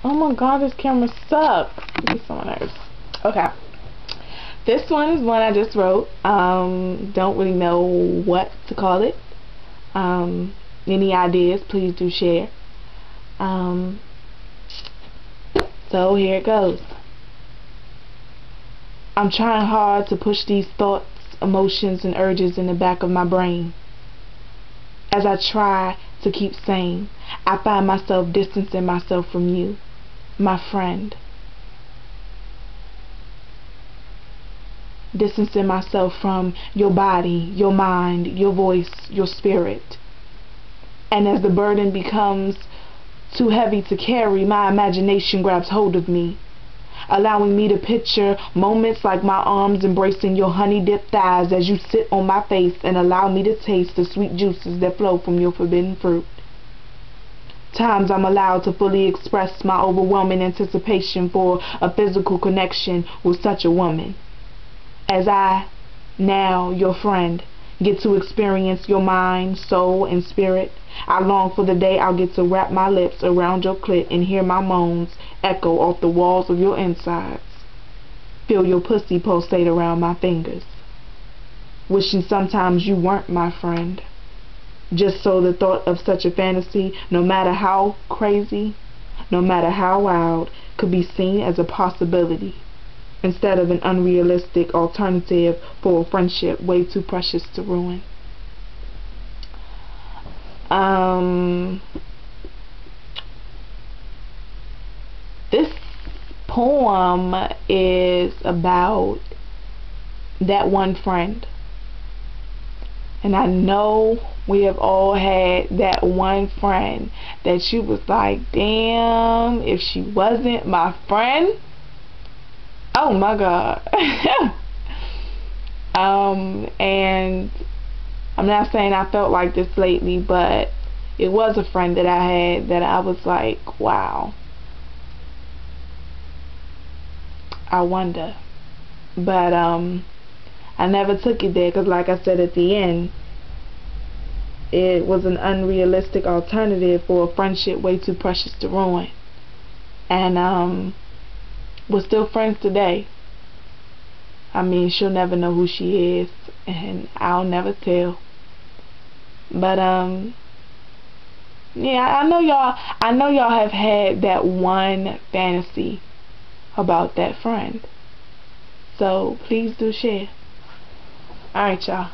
Oh my god, this camera sucks. Get so on nerves. Okay. This one is one I just wrote. Don't really know what to call it. Any ideas, please do share. So here it goes. I'm trying hard to push these thoughts, emotions, and urges in the back of my brain. As I try to keep sane, I find myself distancing myself from you, my friend. Distancing myself from your body, your mind, your voice, your spirit. And as the burden becomes too heavy to carry, my imagination grabs hold of me, allowing me to picture moments like my arms embracing your honey-dipped thighs as you sit on my face and allow me to taste the sweet juices that flow from your forbidden fruit. Times I'm allowed to fully express my overwhelming anticipation for a physical connection with such a woman. As I, now your friend, get to experience your mind, soul, and spirit, I long for the day I'll get to wrap my lips around your clit and hear my moans echo off the walls of your insides. Feel your pussy pulsate around my fingers. Wishing sometimes you weren't my friend. Just so the thought of such a fantasy, no matter how crazy, no matter how wild, could be seen as a possibility, instead of an unrealistic alternative for a friendship way too precious to ruin. This poem is about that one friend. And I know we have all had that one friend that you was like, damn, if she wasn't my friend, oh my god. And I'm not saying I felt like this lately, but it was a friend that I had that I was like, wow, I wonder. But I never took it there because, like I said at the end, it was an unrealistic alternative for a friendship way too precious to ruin. And we're still friends today. I mean, she'll never know who she is, and I'll never tell. But yeah, I know y'all have had that one fantasy about that friend. So please do share. Alright, y'all.